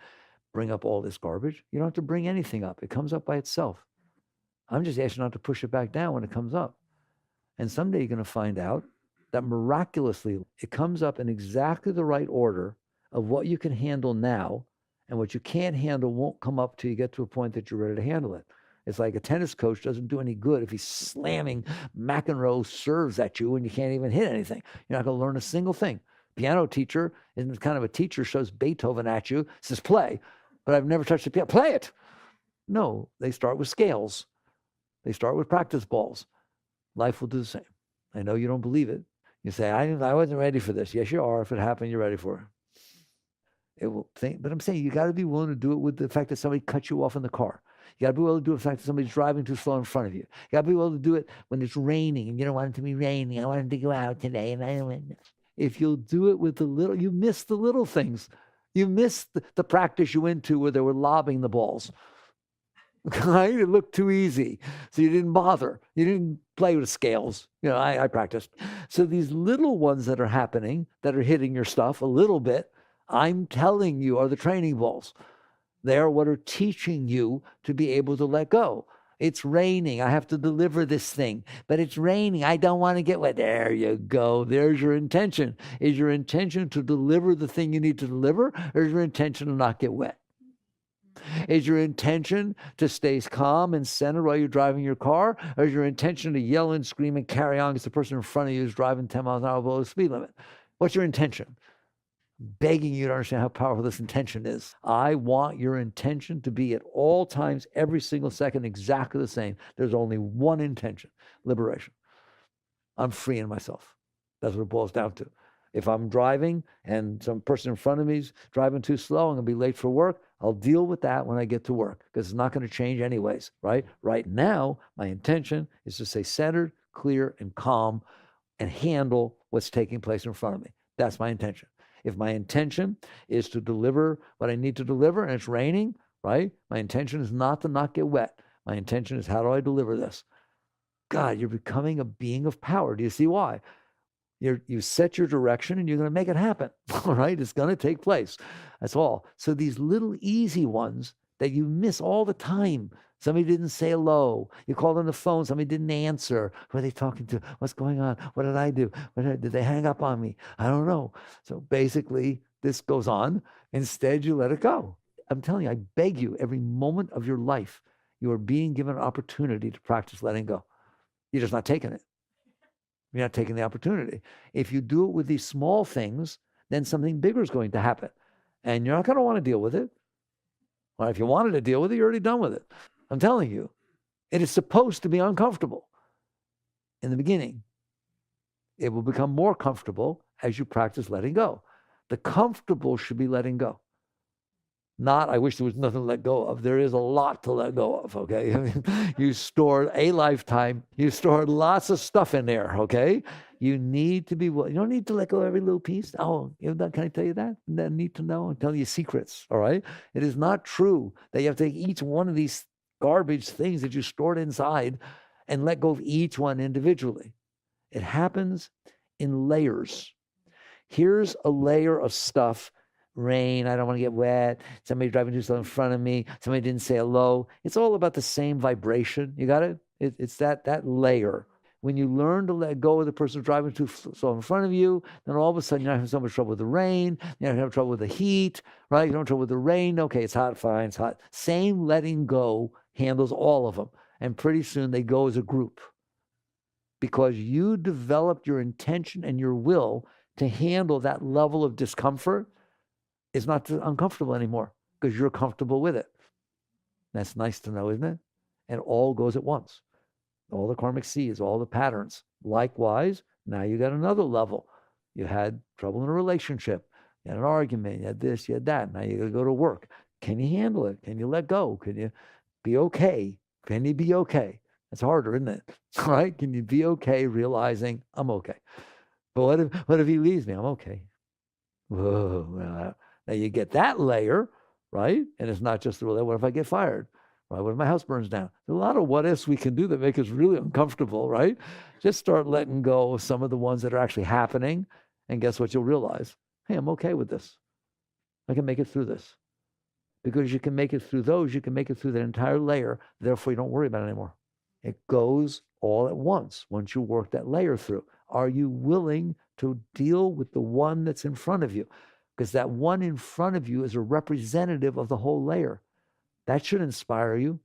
bring up all this garbage. You don't have to bring anything up. It comes up by itself. I'm just asking not to push it back down when it comes up. And someday you're going to find out that miraculously it comes up in exactly the right order of what you can handle now, and what you can't handle won't come up till you get to a point that you're ready to handle it. It's like a tennis coach doesn't do any good if he's slamming McEnroe serves at you and you can't even hit anything. You're not going to learn a single thing. Piano teacher isn't kind of a teacher, shows Beethoven at you, says play, but I've never touched the piano. Play it. No, they start with scales. They start with practice balls. Life will do the same. I know you don't believe it. You say, I wasn't ready for this. Yes, you are. If it happened, you're ready for it. It will think, but I'm saying you got to be willing to do it with the fact that somebody cut you off in the car. You got to be willing to do it with the fact that somebody's driving too slow in front of you. You got to be willing to do it when it's raining and you don't want it to be raining. I wanted to go out today, and I don't. If you'll do it with the little, you miss the little things. You miss the practice you went to where they were lobbing the balls. Right? It looked too easy, so you didn't bother. You didn't play with scales. I practiced. So these little ones that are happening, that are hitting your stuff a little bit, I'm telling you, are the training balls. They are what are teaching you to be able to let go. It's raining. I have to deliver this thing, but it's raining. I don't want to get wet. There you go. There's your intention. Is your intention to deliver the thing you need to deliver, or is your intention to not get wet? Is your intention to stay calm and centered while you're driving your car, or is your intention to yell and scream and carry on because the person in front of you is driving 10 miles an hour below the speed limit? What's your intention? Begging you to understand how powerful this intention is. I want your intention to be at all times, every single second, exactly the same. There's only one intention: liberation. I'm freeing myself. That's what it boils down to. If I'm driving and some person in front of me is driving too slow, I'm going to be late for work. I'll deal with that when I get to work, because it's not going to change anyways, right? Right now, my intention is to stay centered, clear, and calm and handle what's taking place in front of me. That's my intention. If my intention is to deliver what I need to deliver and it's raining, right? My intention is not to not get wet. My intention is, how do I deliver this? God, you're becoming a being of power. Do you see why? You set your direction and you're going to make it happen. All right? It's going to take place. That's all. So these little easy ones that you miss all the time. Somebody didn't say hello. You called on the phone. Somebody didn't answer. Who are they talking to? What's going on? What did I do? Did they hang up on me? I don't know. So basically, this goes on. Instead, you let it go. I'm telling you, I beg you, every moment of your life, you are being given an opportunity to practice letting go. You're just not taking it. You're not taking the opportunity. If you do it with these small things, then something bigger is going to happen. And you're not going to want to deal with it. Well, if you wanted to deal with it, you're already done with it. I'm telling you, it is supposed to be uncomfortable in the beginning. It will become more comfortable as you practice letting go. The comfortable should be letting go. Not, I wish there was nothing to let go of. There is a lot to let go of, okay? You stored a lifetime. You stored lots of stuff in there, okay? You need to be, you don't need to let go of every little piece. Oh, can I tell you that? I need to know. I'm telling you secrets, all right? It is not true that you have to take each one of these garbage things that you stored inside and let go of each one individually. It happens in layers. Here's a layer of stuff. Rain, I don't want to get wet. Somebody driving too slow in front of me. Somebody didn't say hello. It's all about the same vibration. You got it? It's that layer. When you learn to let go of the person driving too slow in front of you, then all of a sudden you're not having so much trouble with the rain. You're not having trouble with the heat, right? You don't have trouble with the rain. Okay, it's hot, fine, it's hot. Same letting go handles all of them. And pretty soon they go as a group, because you developed your intention and your will to handle that level of discomfort. It's not uncomfortable anymore because you're comfortable with it. That's nice to know, isn't it? And all goes at once. All the karmic seeds, all the patterns. Likewise, now you got another level. You had trouble in a relationship. You had an argument. You had this, you had that. Now you got to go to work. Can you handle it? Can you let go? Can you be okay? Can you be okay? It's harder, isn't it? Right? Can you be okay realizing I'm okay? But what if he leaves me? I'm okay. Whoa. Now you get that layer, right? And it's not just the what if I get fired? Right? What if my house burns down? There's a lot of what ifs we can do that make us really uncomfortable, right? Just start letting go of some of the ones that are actually happening. And guess what? You'll realize, hey, I'm okay with this. I can make it through this. Because you can make it through those, you can make it through that entire layer. Therefore, you don't worry about it anymore. It goes all at once you work that layer through. Are you willing to deal with the one that's in front of you? Because that one in front of you is a representative of the whole layer. That should inspire you.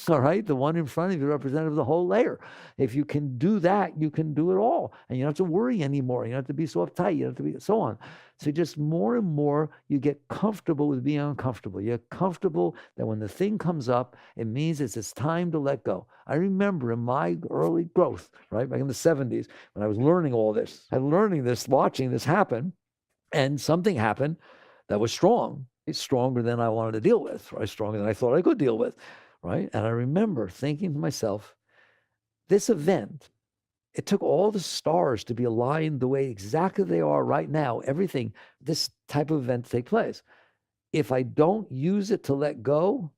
All right. The one in front of you representative of the whole layer. If you can do that, you can do it all. And you don't have to worry anymore. You don't have to be so uptight. You don't have to be so on. So just more and more you get comfortable with being uncomfortable. You're comfortable that when the thing comes up, it means it's time to let go. I remember in my early growth, right, back in the 70s, when I was learning all this, watching this happen, and something happened that was strong. It's stronger than I wanted to deal with, right? Stronger than I thought I could deal with. Right? And I remember thinking to myself, this event, it took all the stars to be aligned the way exactly they are right now, everything, this type of event to take place. If I don't use it to let go,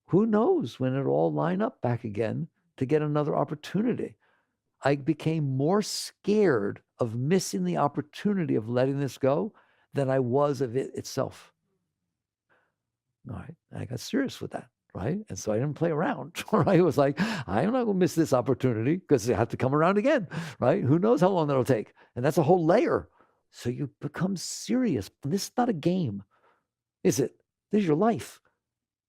who knows when it'll all line up back again to get another opportunity. I became more scared of missing the opportunity of letting this go than I was of it itself. All right. And I got serious with that. Right. And so I didn't play around. Right. It was like, I'm not going to miss this opportunity because they have to come around again. Right. Who knows how long that'll take? And that's a whole layer. So you become serious. This is not a game, is it? This is your life.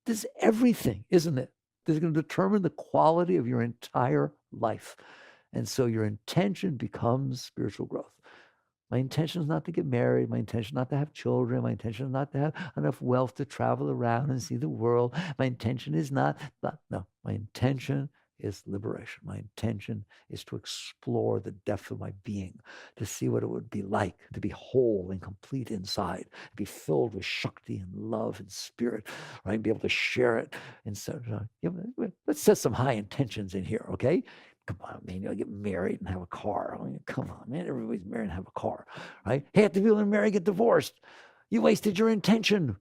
This is everything, isn't it? This is going to determine the quality of your entire life. And so your intention becomes spiritual growth. My intention is not to get married. My intention is not to have children. My intention is not to have enough wealth to travel around and see the world. My intention is no. My intention is liberation. My intention is to explore the depth of my being, to see what it would be like to be whole and complete inside, to be filled with Shakti and love and spirit, right? And be able to share it. And so, let's set some high intentions in here, okay? Come on, man, you'll get married and have a car. I mean, come on, man, everybody's married and have a car, right? Half the people who marry get divorced. You wasted your intention.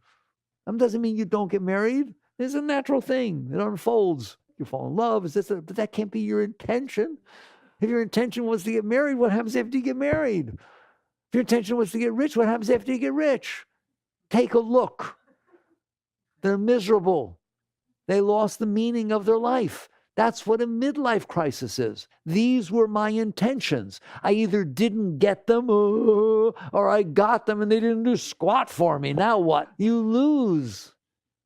That doesn't mean you don't get married. It's a natural thing. It unfolds. You fall in love. But that can't be your intention. If your intention was to get married, what happens after you get married? If your intention was to get rich, what happens after you get rich? Take a look. They're miserable. They lost the meaning of their life. That's what a midlife crisis is. These were my intentions. I either didn't get them or I got them and they didn't do squat for me. Now what? You lose.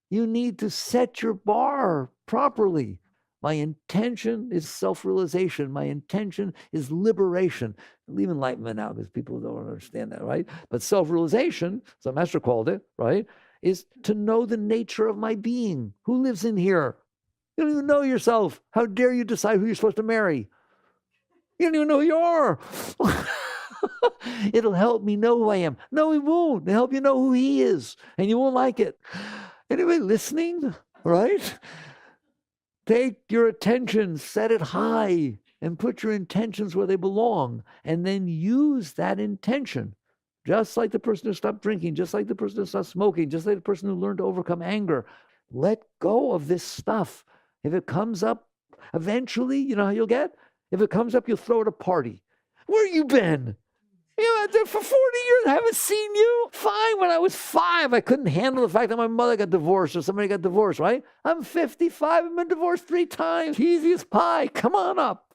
You need to set your bar properly. My intention is self-realization. My intention is liberation. Leave enlightenment out because people don't understand that, right? But self-realization, as the master called it, right, is to know the nature of my being. Who lives in here? You don't even know yourself. How dare you decide who you're supposed to marry? You don't even know who you are. It'll help me know who I am. No, it won't. It'll help you know who he is, and you won't like it. Anybody listening, right? Take your attention, set it high, and put your intentions where they belong, and then use that intention. Just like the person who stopped drinking, just like the person who stopped smoking, just like the person who learned to overcome anger. Let go of this stuff. If it comes up, eventually, you know how you'll get? If it comes up, you'll throw it a party. Where you been? You know, for 40 years, I haven't seen you. Fine, when I was 5, I couldn't handle the fact that my mother got divorced or somebody got divorced, right? I'm 55, I've been divorced 3 times. Easy as pie. Come on up.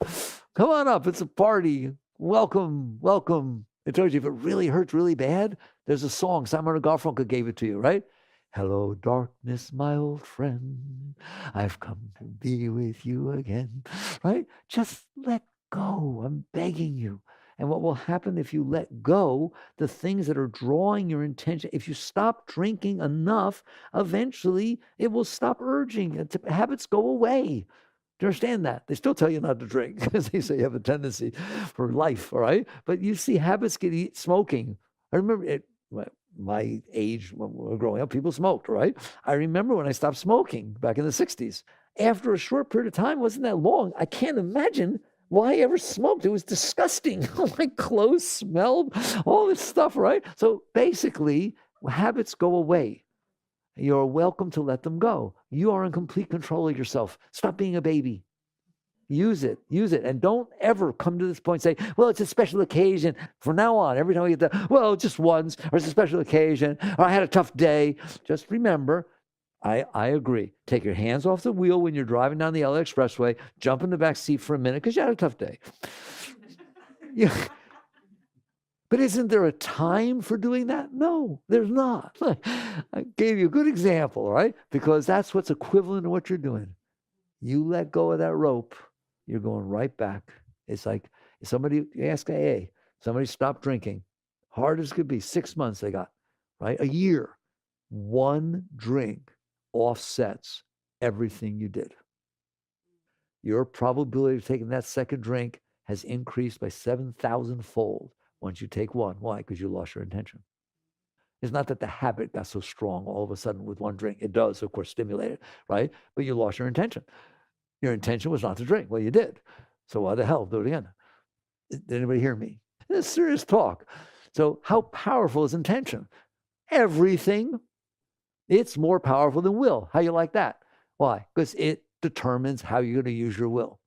Come on up. It's a party. Welcome, welcome. I told you, if it really hurts really bad, there's a song. Simon & Garfunkel gave it to you, right? Hello, darkness, my old friend. I've come to be with you again, right? Just let go. I'm begging you. And what will happen if you let go, the things that are drawing your attention, if you stop drinking enough, eventually it will stop urging. Habits go away. Do you understand that? They still tell you not to drink because they say you have a tendency for life, all right? But you see habits smoking. I remember it. my age, when we were growing up, people smoked, right? I remember when I stopped smoking back in the 60s. After a short period of time, wasn't that long, I can't imagine why I ever smoked. It was disgusting. My clothes smelled, all this stuff, right? So basically, habits go away. You're welcome to let them go. You are in complete control of yourself. Stop being a baby. Use it. And don't ever come to this point and say, well, it's a special occasion. From now on, every time we get that, well, just once, or it's a special occasion, or I had a tough day. Just remember, I agree. Take your hands off the wheel when you're driving down the LA Expressway, jump in the back seat for a minute because you had a tough day. Yeah. But isn't there a time for doing that? No, there's not. I gave you a good example, right? Because that's what's equivalent to what you're doing. You let go of that rope, you're going right back. It's like somebody, ask AA, somebody stopped drinking. Hard as could be, 6 months they got, right? A year. One drink offsets everything you did. Your probability of taking that second drink has increased by 7,000-fold once you take one. Why? Because you lost your intention. It's not that the habit got so strong all of a sudden with one drink. It does, of course, stimulate it, right? But you lost your intention. Your intention was not to drink. Well, you did. So why the hell do it again? Did anybody hear me? It's serious talk. So how powerful is intention? Everything. It's more powerful than will. How you like that? Why? Because it determines how you're going to use your will.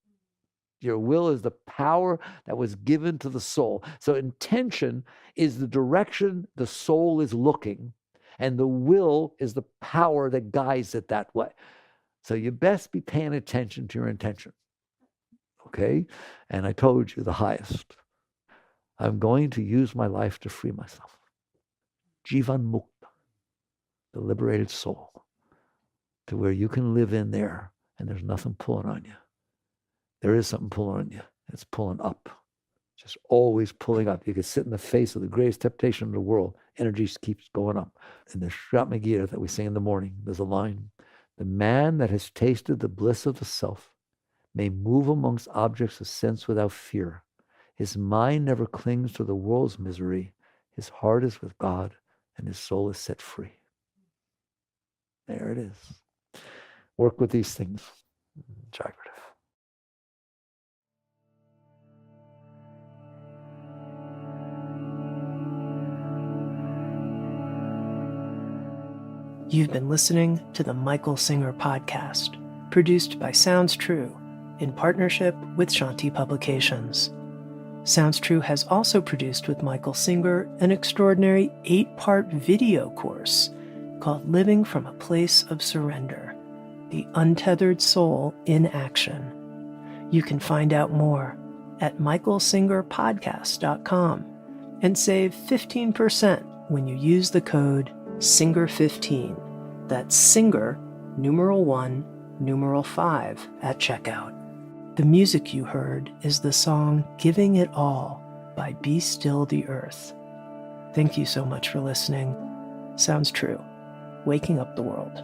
Your will is the power that was given to the soul. So intention is the direction the soul is looking, and the will is the power that guides it that way. So you best be paying attention to your intention. Okay? And I told you the highest. I'm going to use my life to free myself. Jivan Mukta, the liberated soul, to where you can live in there and there's nothing pulling on you. There is something pulling on you. It's pulling up. Just always pulling up. You can sit in the face of the greatest temptation in the world. Energy keeps going up. In the Shatma Gita that we sing in the morning, there's a line. The man that has tasted the bliss of the self may move amongst objects of sense without fear. His mind never clings to the world's misery. His heart is with God, and his soul is set free. There it is. Work with these things. Jagrath. You've been listening to the Michael Singer Podcast, produced by Sounds True in partnership with Shanti Publications. Sounds True has also produced with Michael Singer an extraordinary 8-part video course called Living from a Place of Surrender, The Untethered Soul in Action. You can find out more at michaelsingerpodcast.com and save 15% when you use the code SINGER15. That's SINGER, numeral 1, numeral 5 at checkout. The music you heard is the song Giving It All by Be Still the Earth. Thank you so much for listening. Sounds True. Waking up the world.